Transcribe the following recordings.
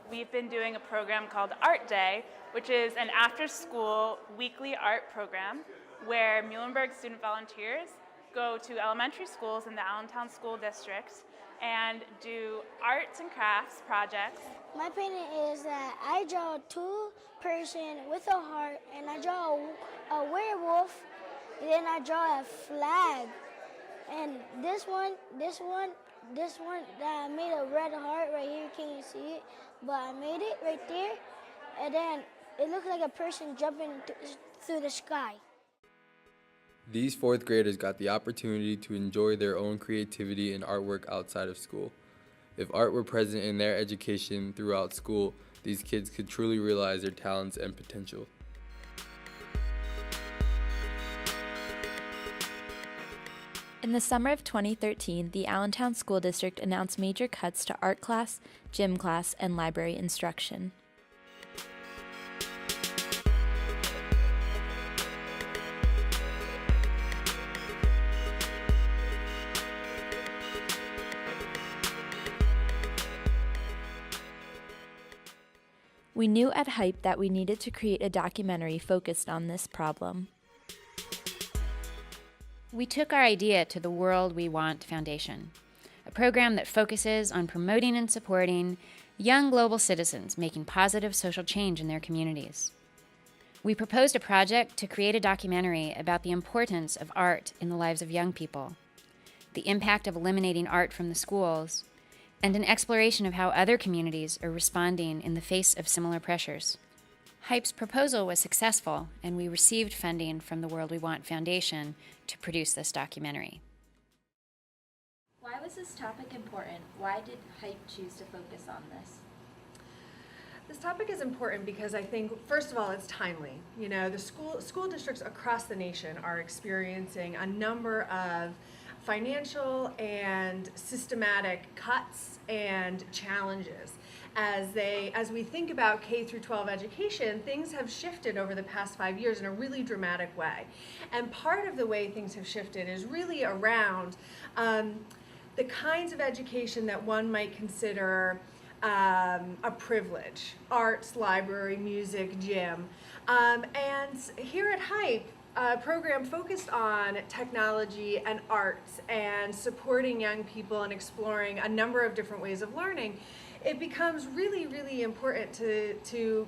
we've been doing a program called Art Day, which is an after-school weekly art program where Muhlenberg student volunteers go to elementary schools in the Allentown School District and do arts and crafts projects. My painting is that I draw a two-person with a heart, and I draw a werewolf, and then I draw a flag. And this one that I made a red heart right here, can you see it? But I made it right there, and then it looks like a person jumping through the sky. These fourth graders got the opportunity to enjoy their own creativity and artwork outside of school. If art were present in their education throughout school, these kids could truly realize their talents and potential. In the summer of 2013, the Allentown School District announced major cuts to art class, gym class, and library instruction. We knew at Hype that we needed to create a documentary focused on this problem. We took our idea to the World We Want Foundation, a program that focuses on promoting and supporting young global citizens making positive social change in their communities. We proposed a project to create a documentary about the importance of art in the lives of young people, the impact of eliminating art from the schools, and an exploration of how other communities are responding in the face of similar pressures. Hype's proposal was successful, and we received funding from the World We Want Foundation to produce this documentary. Why was this topic important? Why did Hype choose to focus on this? This topic is important because I think, first of all, it's timely. You know, the school districts across the nation are experiencing a number of financial and systematic cuts and challenges. As we think about K through 12 education, things have shifted over the past 5 years in a really dramatic way. And part of the way things have shifted is really around the kinds of education that one might consider a privilege: arts, library, music, gym. And here at Hype, a program focused on technology and arts and supporting young people and exploring a number of different ways of learning, it becomes really, really important to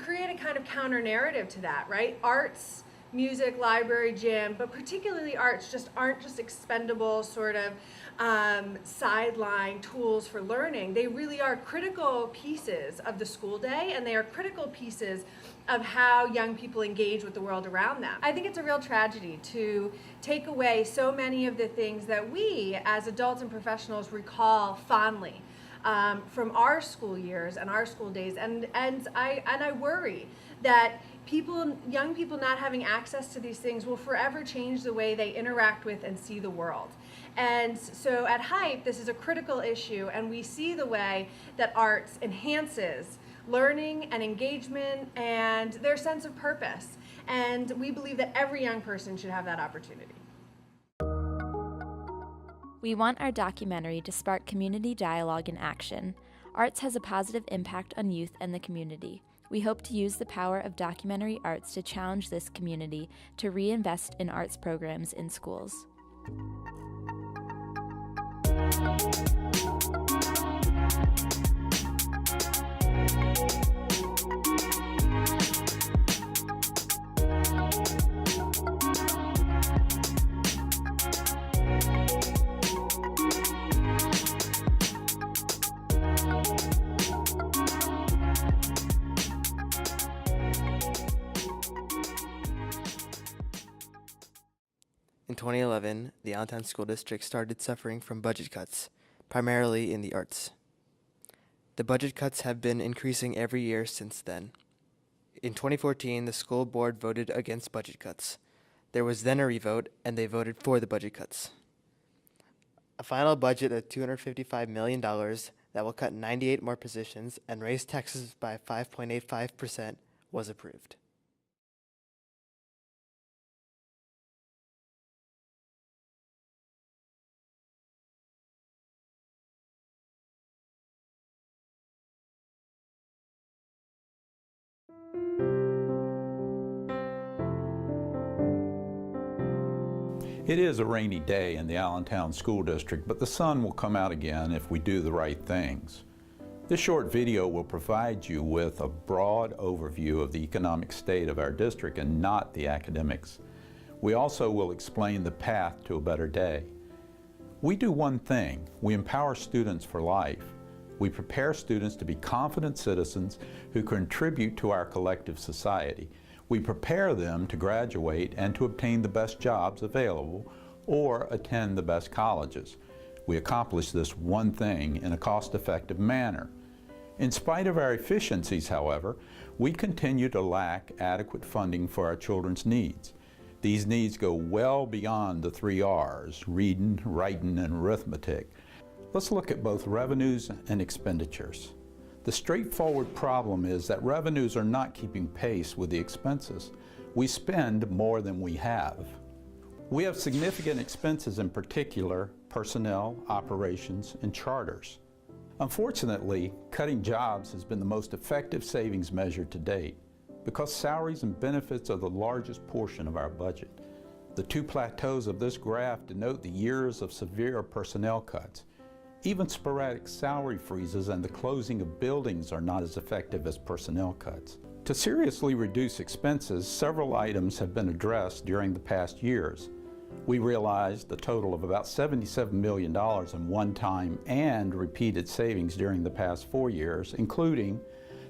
create a kind of counter narrative to that, right? Arts, music, library, gym, but particularly arts just aren't just expendable sort of sideline tools for learning. They really are critical pieces of the school day, and they are critical pieces of how young people engage with the world around them. I think it's a real tragedy to take away so many of the things that we as adults and professionals recall fondly from our school years and our school days, and I worry that young people not having access to these things will forever change the way they interact with and see the world. And so at Hype, this is a critical issue, and we see the way that arts enhances learning and engagement and their sense of purpose. And we believe that every young person should have that opportunity. We want our documentary to spark community dialogue and action. Arts has a positive impact on youth and the community. We hope to use the power of documentary arts to challenge this community to reinvest in arts programs in schools. In 2011, the Allentown School District started suffering from budget cuts, primarily in the arts. The budget cuts have been increasing every year since then. In 2014, the school board voted against budget cuts. There was then a revote, and they voted for the budget cuts. A final budget of $255 million that will cut 98 more positions and raise taxes by 5.85% was approved. It is a rainy day in the Allentown School District, but the sun will come out again if we do the right things. This short video will provide you with a broad overview of the economic state of our district and not the academics. We also will explain the path to a better day. We do one thing: we empower students for life. We prepare students to be confident citizens who contribute to our collective society. We prepare them to graduate and to obtain the best jobs available or attend the best colleges. We accomplish this one thing in a cost-effective manner. In spite of our efficiencies, however, we continue to lack adequate funding for our children's needs. These needs go well beyond the 3 R's, reading, writing, and arithmetic. Let's look at both revenues and expenditures. The straightforward problem is that revenues are not keeping pace with the expenses. We spend more than we have. We have significant expenses, in particular personnel, operations, and charters. Unfortunately, cutting jobs has been the most effective savings measure to date because salaries and benefits are the largest portion of our budget. The 2 plateaus of this graph denote the years of severe personnel cuts. Even sporadic salary freezes and the closing of buildings are not as effective as personnel cuts. To seriously reduce expenses, several items have been addressed during the past years. We realized a total of about $77 million in one-time and repeated savings during the past 4 years, including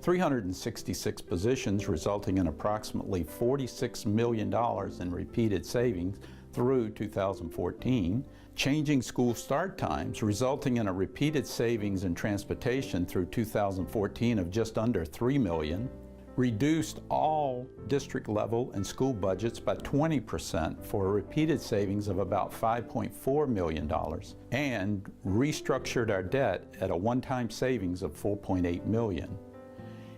366 positions, resulting in approximately $46 million in repeated savings through 2014, changing school start times, resulting in a repeated savings in transportation through 2014 of just under $3 million, reduced all district level and school budgets by 20% for a repeated savings of about $5.4 million, and restructured our debt at a one-time savings of $4.8 million.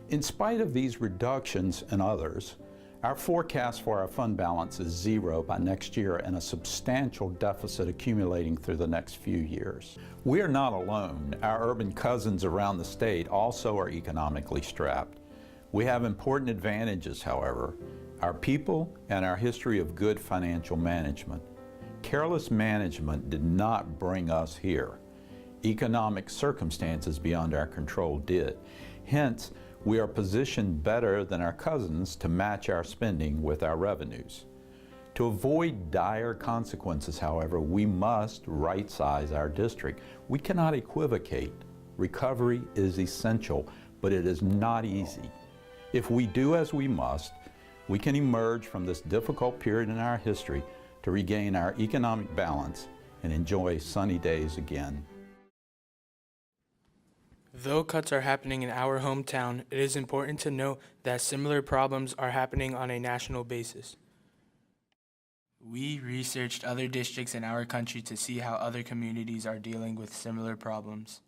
In spite of these reductions and others, our forecast for our fund balance is 0 by next year and a substantial deficit accumulating through the next few years. We are not alone. Our urban cousins around the state also are economically strapped. We have important advantages, however: our people and our history of good financial management. Careless management did not bring us here. Economic circumstances beyond our control did. Hence, we are positioned better than our cousins to match our spending with our revenues. To avoid dire consequences, however, we must right-size our district. We cannot equivocate. Recovery is essential, but it is not easy. If we do as we must, we can emerge from this difficult period in our history to regain our economic balance and enjoy sunny days again. Though cuts are happening in our hometown, it is important to note that similar problems are happening on a national basis. We researched other districts in our country to see how other communities are dealing with similar problems.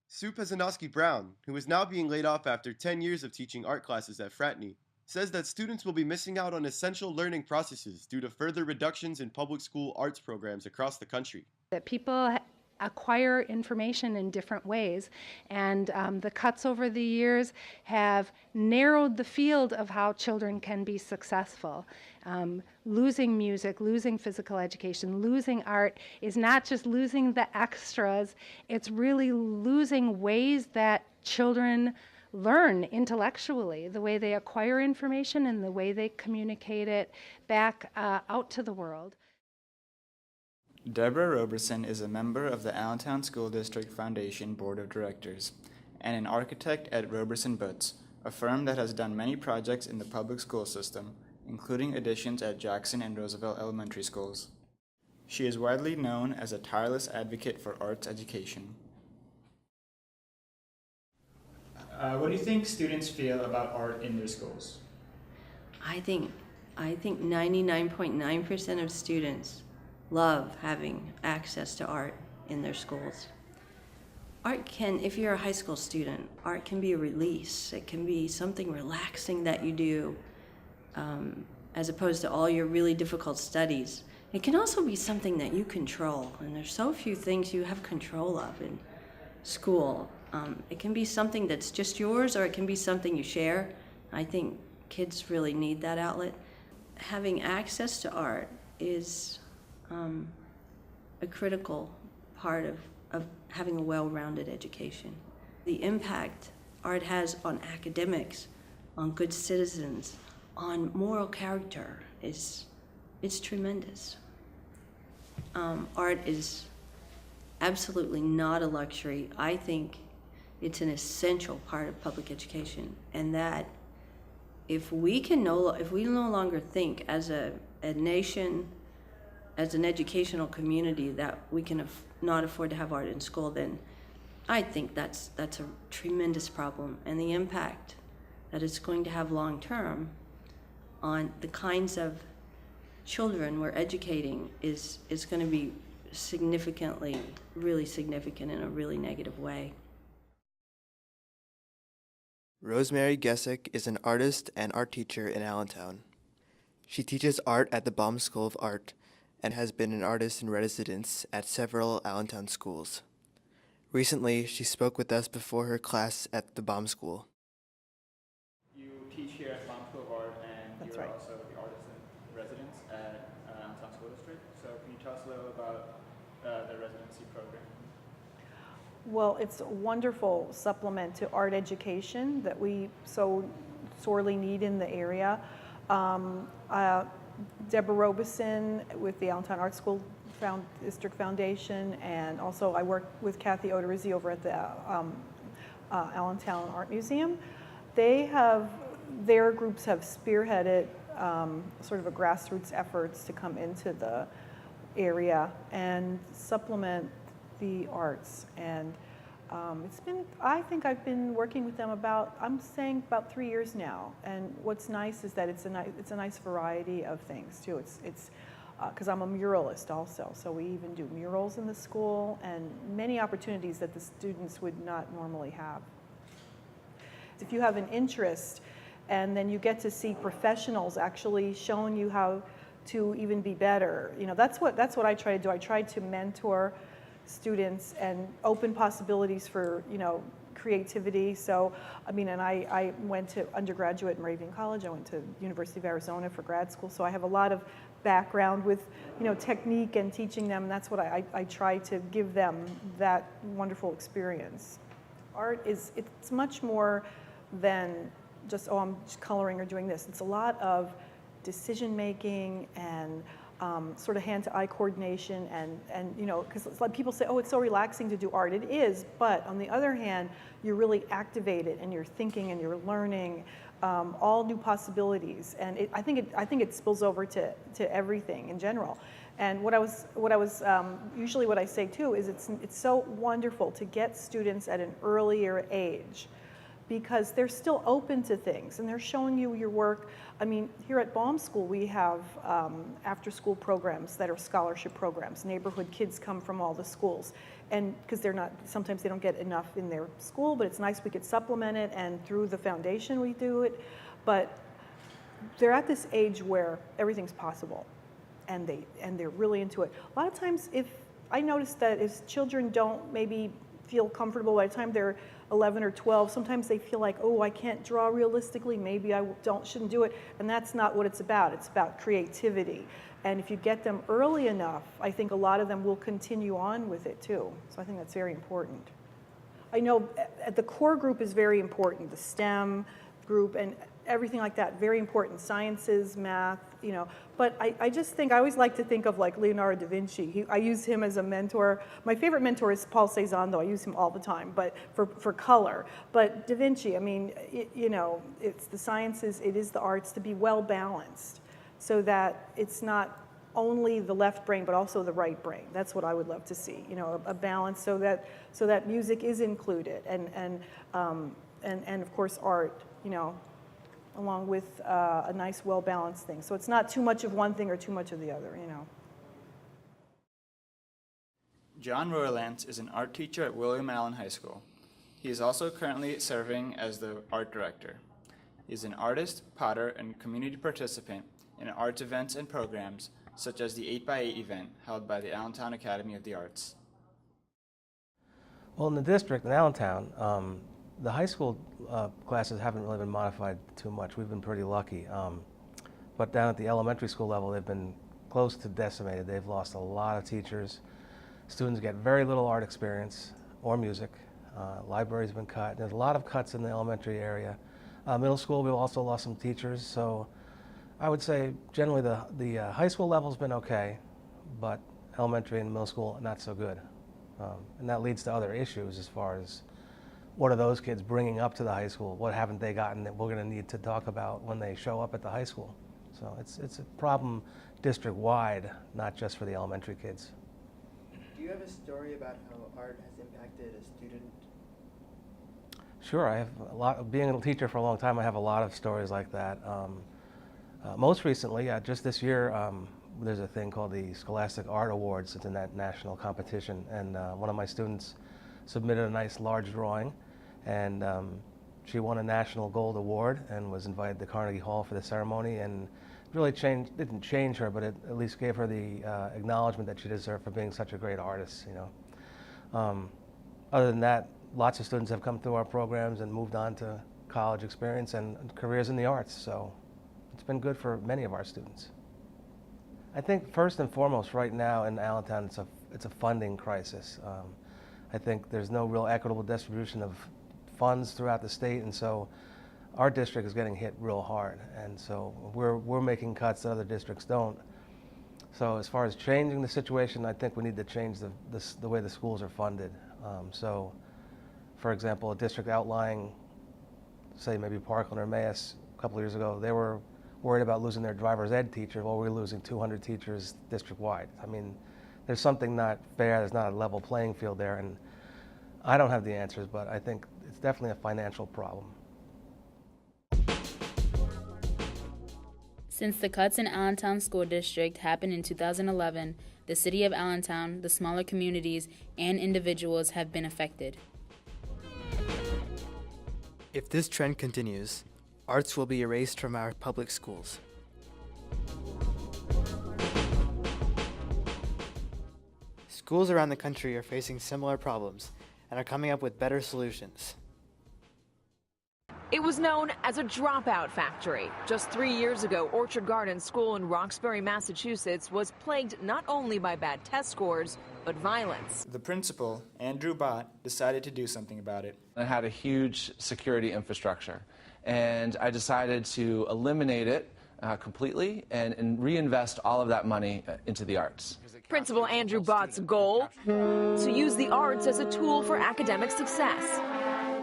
Sue Pesanowski-Brown, who is now being laid off after 10 years of teaching art classes at Fratney, says that students will be missing out on essential learning processes due to further reductions in public school arts programs across the country. That people acquire information in different ways, and the cuts over the years have narrowed the field of how children can be successful. Losing music, losing physical education, losing art is not just losing the extras, it's really losing ways that children learn intellectually, the way they acquire information and the way they communicate it back out to the world. Deborah Roberson is a member of the Allentown School District Foundation Board of Directors and an architect at Roberson Butts, a firm that has done many projects in the public school system, including additions at Jackson and Roosevelt elementary schools. She is widely known as a tireless advocate for arts education. What do you think students feel about art in their schools? I think 99.9% of students love having access to art in their schools. Art can, if you're a high school student, art can be a release. It can be something relaxing that you do as opposed to all your really difficult studies. It can also be something that you control, and there's so few things you have control of in school. It can be something that's just yours, or it can be something you share I think kids really need that outlet. Having access to art is a critical part of having a well-rounded education. The impact art has on academics, on good citizens, on moral character it's tremendous. Art is absolutely not a luxury. I think it's an essential part of public education, and that if we no longer think as a nation, as an educational community, that we can not afford to have art in school, then I think that's a tremendous problem, and the impact that it's going to have long term on the kinds of children we're educating is going to be really significant in a really negative way. Rosemary Gessick is an artist and art teacher in Allentown. She teaches art at the Baum School of Art and has been an artist in residence at several Allentown schools. Recently, she spoke with us before her class at the Baum School. You teach here at Baum School of Art, and That's you're right. also the artist in residence at Allentown School District. So can you tell us a little about the residency program? Well, it's a wonderful supplement to art education that we so sorely need in the area. Deborah Robeson with the Allentown Art School District Foundation, and also I work with Kathy Odorizzi over at the Allentown Art Museum. Their groups have spearheaded sort of a grassroots efforts to come into the area and supplement the arts. And I think I've been working with them about 3 years now. And what's nice is that it's a nice variety of things too. It's because I'm a muralist also, so we even do murals in the school and many opportunities that the students would not normally have. If you have an interest and then you get to see professionals actually showing you how to even be better, that's what I try to do. I try to mentor students and open possibilities for creativity. So and I went to undergraduate in Moravian College. I went to University of Arizona for grad school, so I have a lot of background with technique and teaching them. And that's what I try to give them, that wonderful experience. Art it's much more than just, I'm just coloring or doing this. It's a lot of decision making and sort of hand-to-eye coordination, and because like people say, oh, it's so relaxing to do art. It is, but on the other hand, you're really activated and you're thinking and you're learning all new possibilities. And I think it spills over to everything in general. And what I was usually what I say too is it's so wonderful to get students at an earlier age, because they're still open to things and they're showing you your work. Here at Baum School, we have after-school programs that are scholarship programs. Neighborhood kids come from all the schools, and because sometimes they don't get enough in their school, but it's nice we could supplement it, and through the foundation we do it. But they're at this age where everything's possible, and they're really into it. A lot of times, if I notice that if children don't maybe feel comfortable by the time they're 11 or 12, sometimes they feel like, oh, I can't draw realistically, maybe I shouldn't do it, and that's not what it's about. It's about creativity. And if you get them early enough, I think a lot of them will continue on with it too. So I think that's very important. I know the core group is very important, the STEM group and everything like that, very important. Sciences, math, but I just think, I always like to think of like Leonardo da Vinci. I use him as a mentor. My favorite mentor is Paul Cézanne, though. I use him all the time, but for color. But da Vinci, it's the sciences, it is the arts, to be well balanced so that it's not only the left brain, but also the right brain. That's what I would love to see, a balance so that music is included and of course art, along with a nice, well-balanced thing. So it's not too much of one thing or too much of the other, John Roylance is an art teacher at William Allen High School. He is also currently serving as the art director. He is an artist, potter, and community participant in arts events and programs, such as the 8x8 event held by the Allentown Academy of the Arts. Well, in the district in Allentown, The high school classes haven't really been modified too much. We've been pretty lucky. But down at the elementary school level, they've been close to decimated. They've lost a lot of teachers. Students get very little art experience or music. Libraries have been cut. There's a lot of cuts in the elementary area. Middle school, we've also lost some teachers. So I would say generally the high school level's been okay, but elementary and middle school, not so good. And that leads to other issues as far as what are those kids bringing up to the high school? What haven't they gotten that we're going to need to talk about when they show up at the high school? So it's a problem district-wide, not just for the elementary kids. Do you have a story about how art has impacted a student? Sure, I have a lot. Being a teacher for a long time, I have a lot of stories like that. Most recently, just this year, there's a thing called the Scholastic Art Awards. It's a national competition, and one of my students submitted a nice large drawing, and she won a National Gold Award and was invited to Carnegie Hall for the ceremony, and really didn't change her, but it at least gave her the acknowledgement that she deserved for being such a great artist, you know. Other than that, lots of students have come through our programs and moved on to college experience and careers in the arts, so it's been good for many of our students. I think first and foremost right now in Allentown, it's a funding crisis. I think there's no real equitable distribution of funds throughout the state, and so our district is getting hit real hard, and so we're making cuts that other districts don't. So as far as changing the situation, I think we need to change the way the schools are funded. So, for example, a district outlying, say maybe Parkland or Emmaus, a couple of years ago, they were worried about losing their driver's ed teacher. Well, we're losing 200 teachers district-wide. I mean, there's something not fair. There's not a level playing field there, and I don't have the answers, but I think it's definitely a financial problem. Since the cuts in Allentown School District happened in 2011, the city of Allentown, the smaller communities, and individuals have been affected. If this trend continues, arts will be erased from our public schools. Schools around the country are facing similar problems and are coming up with better solutions. It was known as a dropout factory. Just 3 years ago, Orchard Gardens School in Roxbury, Massachusetts was plagued not only by bad test scores, but violence. The principal, Andrew Bott, decided to do something about it. It had a huge security infrastructure, and I decided to eliminate it completely and reinvest all of that money into the arts. Principal Andrew Bott's goal? To use the arts as a tool for academic success.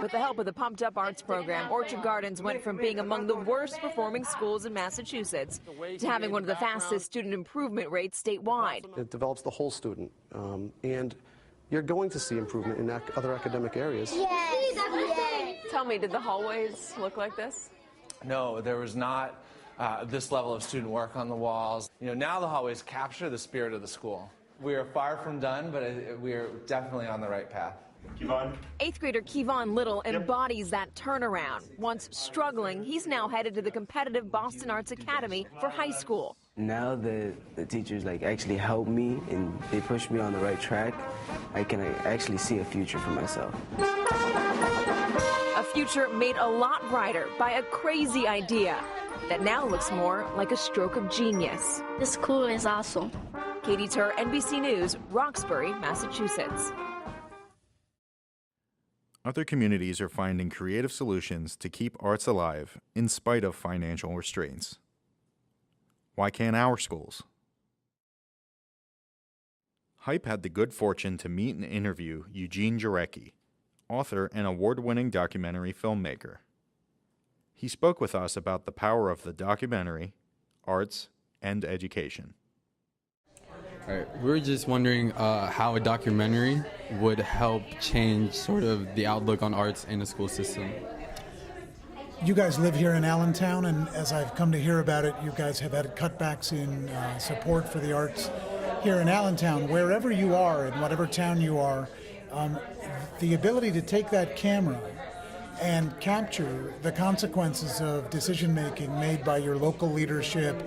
With the help of the Pumped Up Arts program, Orchard Gardens went from being among the worst performing schools in Massachusetts to having one of the fastest student improvement rates statewide. It develops the whole student, and you're going to see improvement in other academic areas. Yes. Tell me, did the hallways look like this? No, there was not this level of student work on the walls. You know, now the hallways capture the spirit of the school. We are far from done, but we are definitely on the right path. Kevon. 8th grader Kevon Little embodies that turnaround. Once struggling, he's now headed to the competitive Boston Arts Academy for high school. Now the teachers actually help me and they push me on the right track, I can actually see a future for myself. A future made a lot brighter by a crazy idea that now looks more like a stroke of genius. This school is awesome. Katie Tur, NBC News, Roxbury, Massachusetts. Other communities are finding creative solutions to keep arts alive in spite of financial restraints. Why can't our schools? Hype had the good fortune to meet and interview Eugene Jarecki, author and award-winning documentary filmmaker. He spoke with us about the power of the documentary, arts, and education. All right, we were just wondering how a documentary would help change sort of the outlook on arts in the school system. You guys live here in Allentown, and as I've come to hear about it, you guys have had cutbacks in support for the arts here in Allentown. Wherever you are, in whatever town you are, the ability to take that camera and capture the consequences of decision-making made by your local leadership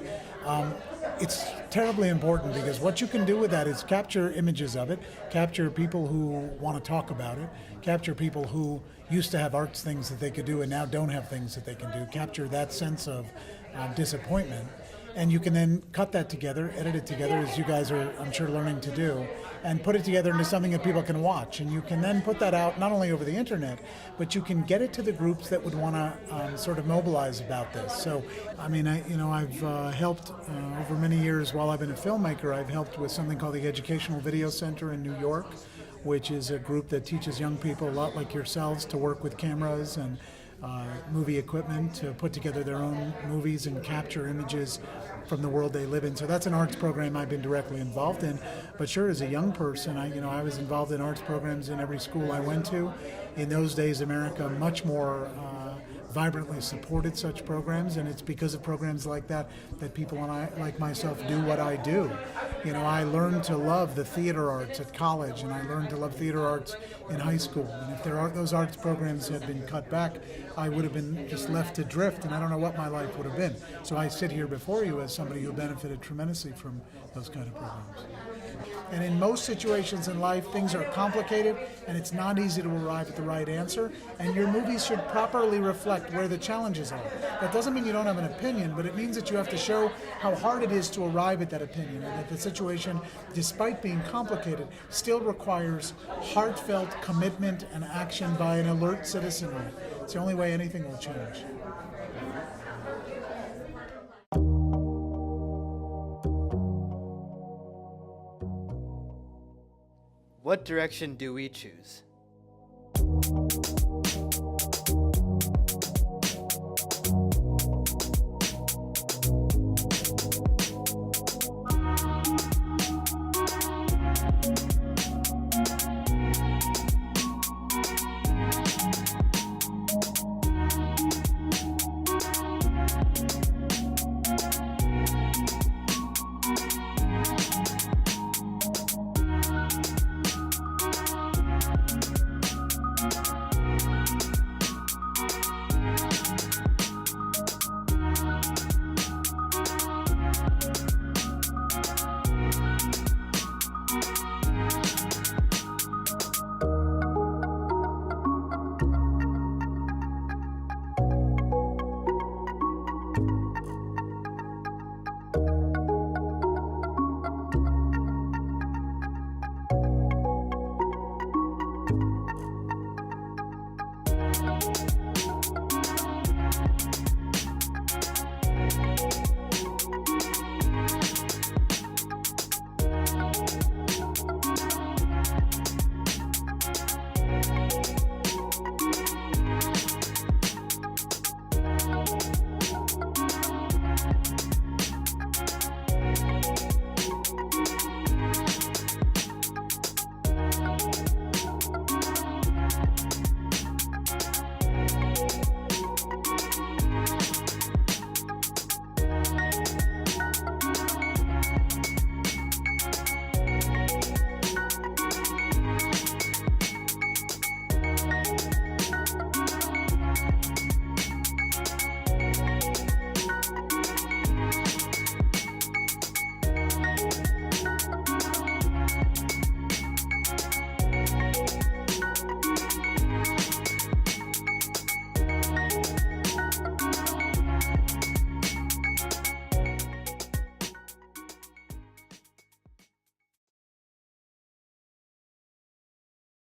it's terribly important because what you can do with that is capture images of it, capture people who want to talk about it, capture people who used to have arts things that they could do and now don't have things that they can do, capture that sense of disappointment. And you can then cut that together, edit it together, as you guys are, I'm sure, learning to do, and put it together into something that people can watch. And you can then put that out not only over the internet, but you can get it to the groups that would want to sort of mobilize about this. So, I mean, I've helped over many years while I've been a filmmaker. I've helped with something called the Educational Video Center in New York, which is a group that teaches young people a lot like yourselves to work with cameras and movie equipment to put together their own movies and capture images from the world they live in. So that's an arts program I've been directly involved in. But sure, as a young person, I was involved in arts programs in every school I went to. In those days, America much more vibrantly supported such programs, and it's because of programs like that that people like myself do what I do. I learned to love the theater arts at college, and I learned to love theater arts in high school. And if those arts programs had been cut back, I would have been just left to drift, and I don't know what my life would have been. So I sit here before you as somebody who benefited tremendously from those kind of programs. And in most situations in life, things are complicated, and it's not easy to arrive at the right answer, and your movies should properly reflect where the challenges are. That doesn't mean you don't have an opinion, but it means that you have to show how hard it is to arrive at that opinion, and that the situation, despite being complicated, still requires heartfelt commitment and action by an alert citizenry. It's the only way anything will change. What direction do we choose?